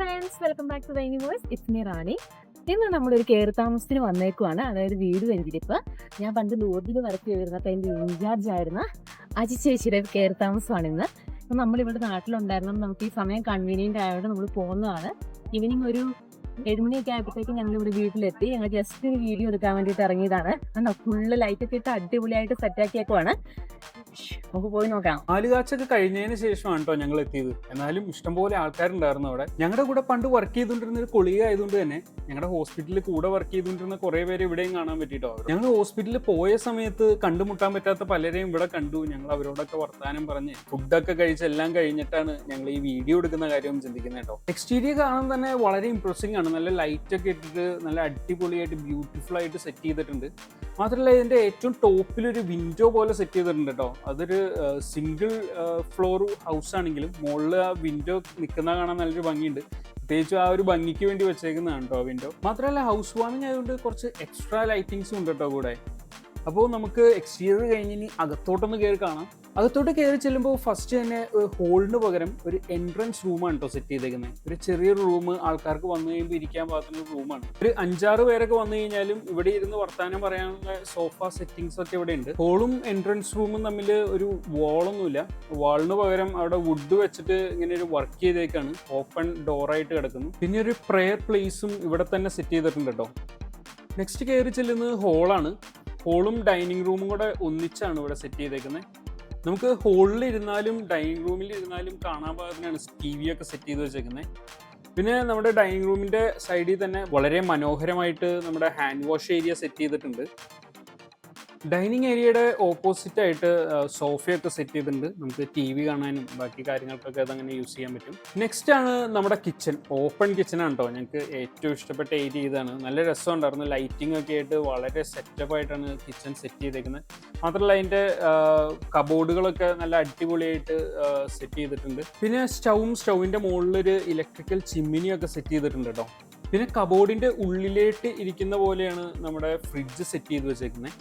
Friends, welcome back to ദൈനി voice. It's me Rani. ഇന്ന് നമ്മളൊരു കയറി താമസത്തിന് വന്നേക്കുവാണ്. അതായത് വീട് വെഞ്ചിരിപ്പ്. ഞാൻ പണ്ട് ലോഡിൽ വർക്ക് ചെയ്തിരുന്നപ്പോൾ എൻ്റെ ഇൻചാർജ് ആയിരുന്ന അജി ചേച്ചിയുടെ കയറി താമസമാണ് ഇന്ന്. അപ്പം നമ്മളിവിടെ നാട്ടിലുണ്ടായിരുന്നു. നമുക്ക് ഈ സമയം കൺവീനിയൻ്റ് ആയതുകൊണ്ട് നമ്മൾ പോകുന്നതാണ്. ഈവനിങ് ഒരു 7 മണിയൊക്കെ ആയപ്പോഴത്തേക്കും ഞങ്ങളിവിടെ വീട്ടിലെത്തി. ഞങ്ങൾ ജസ്റ്റ് ഒരു വീഡിയോ എടുക്കാൻ വേണ്ടിയിട്ട് ഇറങ്ങിയതാണ്. കണ്ടോ, ഫുള്ള് ലൈറ്റൊക്കെ ഇട്ട് അടിപൊളിയായിട്ട് സെറ്റാക്കിയേക്കുവാണ്. നമുക്ക് പോയി നോക്കാം. ആലുകാച്ചൊക്കെ കഴിഞ്ഞതിന് ശേഷമാണ് കേട്ടോ ഞങ്ങൾ എത്തിയത്. എന്നാലും ഇഷ്ടംപോലെ ആൾക്കാരുണ്ടായിരുന്നു അവിടെ. ഞങ്ങളുടെ കൂടെ പണ്ട് വർക്ക് ചെയ്തുകൊണ്ടിരുന്ന ഒരു കൊളീഗ് ആയതുകൊണ്ട് തന്നെ ഞങ്ങളുടെ ഹോസ്പിറ്റലിൽ കൂടെ വർക്ക് ചെയ്തുകൊണ്ടിരുന്ന കുറെ പേര് ഇവിടെയും കാണാൻ പറ്റിയിട്ടോ. ഞങ്ങൾ ഹോസ്പിറ്റലിൽ പോയ സമയത്ത് കണ്ടുമുട്ടാൻ പറ്റാത്ത പലരെയും ഇവിടെ കണ്ടു. ഞങ്ങൾ അവരോടൊക്കെ വർത്താനം പറഞ്ഞ് ഫുഡൊക്കെ കഴിച്ച് എല്ലാം കഴിഞ്ഞിട്ടാണ് ഞങ്ങൾ ഈ വീഡിയോ എടുക്കുന്ന കാര്യം ചിന്തിക്കുന്നത് കേട്ടോ. എക്സ്റ്റീരിയർ കാണാൻ തന്നെ വളരെ ഇംപ്രസിംഗ് ആണ്. നല്ല ലൈറ്റ് ഒക്കെ ഇട്ടിട്ട് നല്ല അടിപൊളിയായിട്ട് ബ്യൂട്ടിഫുൾ ആയിട്ട് സെറ്റ് ചെയ്തിട്ടുണ്ട്. മാത്രമല്ല ഇതിന്റെ ഏറ്റവും ടോപ്പിൽ ഒരു വിൻഡോ പോലെ സെറ്റ് ചെയ്തിട്ടുണ്ട് കേട്ടോ. അതൊരു സിംഗിൾ ഫ്ലോർ ഹൗസ് ആണെങ്കിലും മുകളിൽ ആ വിൻഡോ നിൽക്കുന്ന കാണാൻ നല്ലൊരു ഭംഗിയുണ്ട്. പ്രത്യേകിച്ച് ആ ഒരു ഭംഗിക്ക് വേണ്ടി വെച്ചേക്കുന്നതാണ് കേട്ടോ വിൻഡോ. മാത്രമല്ല ഹൗസ് വാമിംഗ് ആയതുകൊണ്ട് കുറച്ച് എക്സ്ട്രാ ലൈറ്റിങ്സും ഉണ്ട് കേട്ടോ കൂടെ. അപ്പോൾ നമുക്ക് എക്സ്റ്റീരിയർ കഴിഞ്ഞ് ഇനി അകത്തോട്ടൊന്ന് കയറി കാണാം. അകത്തോട്ട് കയറി ചെല്ലുമ്പോൾ ഫസ്റ്റ് തന്നെ ഹോളിന് പകരം ഒരു എൻട്രൻസ് റൂമാണ് കേട്ടോ സെറ്റ് ചെയ്തേക്കുന്നത്. ഒരു ചെറിയൊരു റൂം, ആൾക്കാർക്ക് വന്നു കഴിയുമ്പോൾ ഇരിക്കാൻ പാകത്തിന് റൂമാണ്. ഒരു 5-6 പേരൊക്കെ വന്നു കഴിഞ്ഞാലും ഇവിടെ ഇരുന്ന് വർത്താനം പറയാനുള്ള സോഫ സെറ്റിങ്സ് ഒക്കെ ഇവിടെ ഉണ്ട്. ഹോളും എൻട്രൻസ് റൂമും തമ്മിൽ ഒരു വാളൊന്നുമില്ല. വാളിന് പകരം അവിടെ വുഡ് വെച്ചിട്ട് ഇങ്ങനെ ഒരു വർക്ക് ചെയ്തേക്കാണ്. ഓപ്പൺ ഡോറായിട്ട് കിടക്കുന്നു. പിന്നെ ഒരു പ്രെയർ പ്ലേസും ഇവിടെ തന്നെ സെറ്റ് ചെയ്തിട്ടുണ്ട് കേട്ടോ. നെക്സ്റ്റ് കയറി ചെല്ലുന്നത് ഹോളാണ്. ഹോളും ഡൈനിങ് റൂമും കൂടെ ഒന്നിച്ചാണ് ഇവിടെ സെറ്റ് ചെയ്തേക്കുന്നത്. നമുക്ക് ഹോളിൽ ഇരുന്നാലും ഡൈനിങ് റൂമിൽ ഇരുന്നാലും കാണാൻ പാകത്തിനാണ് ടി വി ഒക്കെ സെറ്റ് ചെയ്ത് വെച്ചേക്കുന്നത്. പിന്നെ നമ്മുടെ ഡൈനിങ് റൂമിൻ്റെ സൈഡിൽ തന്നെ വളരെ മനോഹരമായിട്ട് നമ്മുടെ ഹാൻഡ് വാഷ് ഏരിയ സെറ്റ് ചെയ്തിട്ടുണ്ട്. ഡൈനിങ് ഏരിയയുടെ ഓപ്പോസിറ്റ് ആയിട്ട് സോഫയൊക്കെ സെറ്റ് ചെയ്തിട്ടുണ്ട്. നമുക്ക് ടി വി കാണാനും ബാക്കി കാര്യങ്ങൾക്കൊക്കെ അതങ്ങനെ യൂസ് ചെയ്യാൻ പറ്റും. നെക്സ്റ്റ് ആണ് നമ്മുടെ കിച്ചൺ. ഓപ്പൺ കിച്ചണാണ് കേട്ടോ. ഞങ്ങൾക്ക് ഏറ്റവും ഇഷ്ടപ്പെട്ട ഏരിയ ഇതാണ്. നല്ല രസമുണ്ടായിരുന്നു. ലൈറ്റിംഗ് ഒക്കെ ആയിട്ട് വളരെ സെറ്റപ്പ് ആയിട്ടാണ് കിച്ചൺ സെറ്റ് ചെയ്തേക്കുന്നത്. മാത്രമല്ല അതിൻ്റെ കബോർഡുകളൊക്കെ നല്ല അടിപൊളിയായിട്ട് സെറ്റ് ചെയ്തിട്ടുണ്ട്. പിന്നെ സ്റ്റൗവിൻ്റെ മുകളിലൊരു ഇലക്ട്രിക്കൽ ചിമ്മിനിയൊക്കെ സെറ്റ് ചെയ്തിട്ടുണ്ട് കേട്ടോ. പിന്നെ കബോർഡിൻ്റെ ഉള്ളിലേക്ക് ഇരിക്കുന്ന പോലെയാണ് നമ്മുടെ ഫ്രിഡ്ജ് സെറ്റ് ചെയ്ത് വെച്ചേക്കുന്നത്.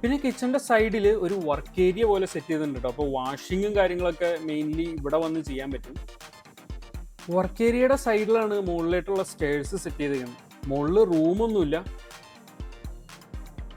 പിന്നെ കിച്ചൻ്റെ സൈഡിൽ ഒരു വർക്ക് ഏരിയ പോലെ സെറ്റ് ചെയ്തിട്ടുണ്ട് കേട്ടോ. അപ്പോൾ വാഷിങ്ങും കാര്യങ്ങളൊക്കെ മെയിൻലി ഇവിടെ വന്ന് ചെയ്യാൻ പറ്റും. വർക്ക് ഏരിയയുടെ സൈഡിലാണ് മുകളിലായിട്ടുള്ള സ്റ്റെയർസ് സെറ്റ് ചെയ്തിരിക്കുന്നത്. മുകളിൽ റൂമൊന്നുമില്ല,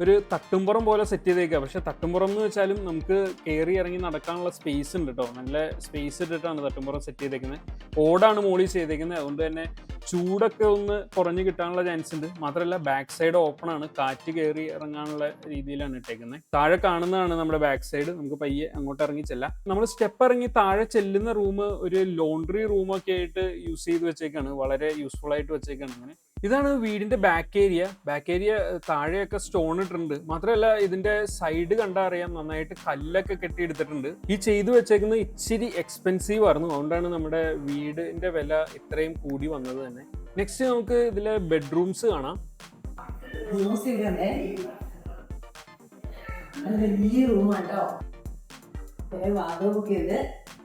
ഒരു തട്ടുംപുറം പോലെ സെറ്റ് ചെയ്തേക്കുക. പക്ഷെ തട്ടുംപുറം എന്ന് വെച്ചാലും നമുക്ക് കയറി ഇറങ്ങി നടക്കാനുള്ള സ്പേസ് ഉണ്ട് കേട്ടോ. നല്ല സ്പേസ് ഇട്ടിട്ടാണ് തട്ടുംപുറം സെറ്റ് ചെയ്തേക്കുന്നത്. ഓടാണ് മോളിൽ ചെയ്തേക്കുന്നത്. അതുകൊണ്ട് തന്നെ ചൂടൊക്കെ ഒന്ന് കുറഞ്ഞ് കിട്ടാനുള്ള ചാൻസ് ഉണ്ട്. മാത്രമല്ല ബാക്ക് സൈഡ് ഓപ്പൺ ആണ്. കാറ്റ് കയറി ഇറങ്ങാനുള്ള രീതിയിലാണ് ഇട്ടേക്കുന്നത്. താഴെ കാണുന്നതാണ് നമ്മുടെ ബാക്ക് സൈഡ്. നമുക്ക് പയ്യെ അങ്ങോട്ട് ഇറങ്ങി ചെല്ലാം. നമ്മൾ സ്റ്റെപ്പ് ഇറങ്ങി താഴെ ചെല്ലുന്ന റൂം ഒരു ലോണ്ടറി റൂമൊക്കെ ആയിട്ട് യൂസ് ചെയ്ത് വെച്ചേക്കാണ്. വളരെ യൂസ്ഫുൾ ആയിട്ട് വെച്ചേക്കാണ്. അങ്ങനെ ഇതാണ് വീടിന്റെ ബാക്ക് ഏരിയ. ബാക്ക് ഏരിയ താഴെയൊക്കെ സ്റ്റോൺ ഇട്ടിട്ടുണ്ട്. മാത്രമല്ല ഇതിന്റെ സൈഡ് കണ്ടാൽ അറിയാം നന്നായിട്ട് കല്ലൊക്കെ കെട്ടിയെടുത്തിട്ടുണ്ട്. ഈ ചെയ്തു വെച്ചേക്കുന്നത് ഇച്ചിരി എക്സ്പെൻസീവ് ആയിരുന്നു. അതുകൊണ്ടാണ് നമ്മുടെ വീടിന്റെ വില ഇത്രയും കൂടി വന്നത് തന്നെ. നെക്സ്റ്റ് നമുക്ക് ഇതിലെ ബെഡ്റൂംസ് കാണാം.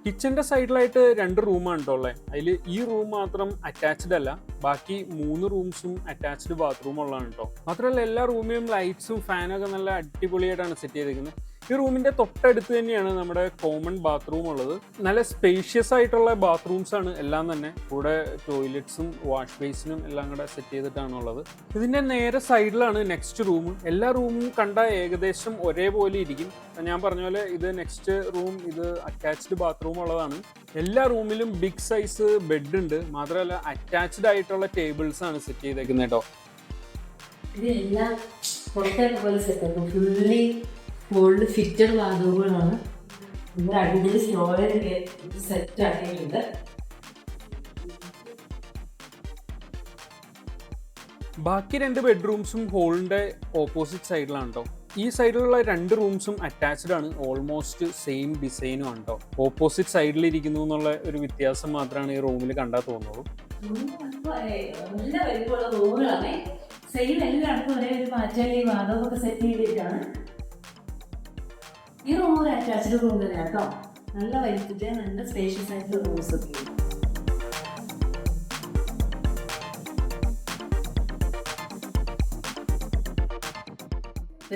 കിച്ചന്റെ സൈഡിലായിട്ട് 2 റൂമാണ് കേട്ടോ ഉള്ളത്. അതിൽ ഈ റൂം മാത്രം അറ്റാച്ച്ഡ് അല്ല. ബാക്കി 3 റൂംസും അറ്റാച്ച്ഡ് ബാത്റൂം ഉള്ളതാണ് കേട്ടോ. മാത്രമല്ല എല്ലാ റൂമിലും ലൈറ്റ്സും ഫാനൊക്കെ നല്ല അടിപൊളിയായിട്ടാണ് സെറ്റ് ചെയ്തിരിക്കുന്നത്. ഈ റൂമിന്റെ തൊട്ടടുത്ത് തന്നെയാണ് നമ്മുടെ കോമൺ ബാത്റൂം ഉള്ളത്. നല്ല സ്പേഷ്യസ് ആയിട്ടുള്ള ബാത്റൂംസ് ആണ് എല്ലാം തന്നെ. കൂടെ ടോയ്ലറ്റ്സും വാഷ് ബേസിനും എല്ലാം കൂടെ സെറ്റ് ചെയ്തിട്ടാണ് ഉള്ളത്. ഇതിന്റെ നേരെ സൈഡിലാണ് നെക്സ്റ്റ് റൂം. എല്ലാ റൂമും കണ്ടാൽ ഏകദേശം ഒരേപോലെ ഇരിക്കും. ഞാൻ പറഞ്ഞ പോലെ ഇത് നെക്സ്റ്റ് റൂം, ഇത് അറ്റാച്ച്ഡ് ബാത്റൂം ഉള്ളതാണ്. എല്ലാ റൂമിലും ബിഗ് സൈസ് ബെഡ് ഉണ്ട്. മാത്രമല്ല അറ്റാച്ച്ഡ് ആയിട്ടുള്ള ടേബിൾസ് ആണ് സെറ്റ് ചെയ്തേക്കുന്നത് കേട്ടോ. ഇതെല്ലാം പോലെ ഫുള്ള് ഫിറ്റഡ് വാതകങ്ങളാണ്. ഇവിടെ അടിപൊളി സ്റ്റോറേജ് സെറ്റ് ആക്കിയിട്ടുണ്ട്. ബാക്കി 2 ബെഡ്റൂംസും ഹോളിന്റെ ഓപ്പോസിറ്റ് സൈഡിലാണ് കേട്ടോ. ഈ സൈഡിലുള്ള 2 റൂംസും അറ്റാച്ച്ഡ് ആണ്. ഓൾമോസ്റ്റ് സെയിം ഡിസൈനും ആണ് കേട്ടോ. ഓപ്പോസിറ്റ് സൈഡിൽ ഇരിക്കുന്നു എന്നുള്ള ഒരു വ്യത്യാസം മാത്രമാണ് ഈ റൂമിൽ കണ്ടാൽ തോന്നുള്ളൂ. നല്ല വലിപ്പമുള്ള റൂമുകളാണ്. സെയിം എല്ലായിടത്തും ഒരേ ഒരു മാറ്റാൻ ഈ വാതകമൊക്കെ സെറ്റ് ചെയ്തിട്ടാണ്. ഈ റൂം ഒരു അറ്റാച്ച്ഡ് റൂം തന്നെയാണ് കേട്ടോ. നല്ല വലിപ്പത്തെ നല്ല സ്പേഷ്യസ് ആയിട്ടുള്ള റൂംസ് ഒക്കെ.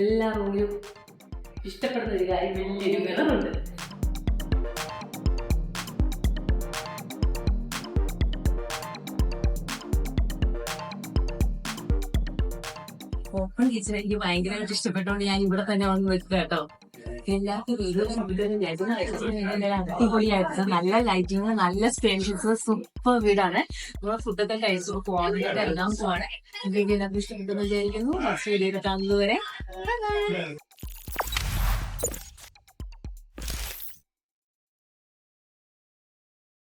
എല്ലാ റൂമിലും ഇഷ്ടപ്പെടുന്ന ഒരു കാര്യം വലിയൊരു കിണറുണ്ട്. ഓപ്പൺ കിച്ചൺ എനിക്ക് ഭയങ്കരമായിട്ട് ഇഷ്ടപ്പെട്ടോണ്ട് ഞാൻ ഇവിടെ തന്നെ വന്ന് വെക്കുക കേട്ടോ. എല്ലാവർക്കും അടിപൊളിയായിട്ട് നല്ല ലൈറ്റിങ്, നല്ല സ്പേഷ്യസ്, സൂപ്പർ വീടാണ്. നമ്മള് ഫുഡൊക്കെ കഴിച്ചു പോകാനായിട്ട് എല്ലാം പോവാണ്. എന്തെങ്കിലും ഇഷ്ടപ്പെട്ടെന്ന് വിചാരിക്കുന്നു. ഫസ്റ്റ് വീഡിയോ കാണുന്നതുവരെ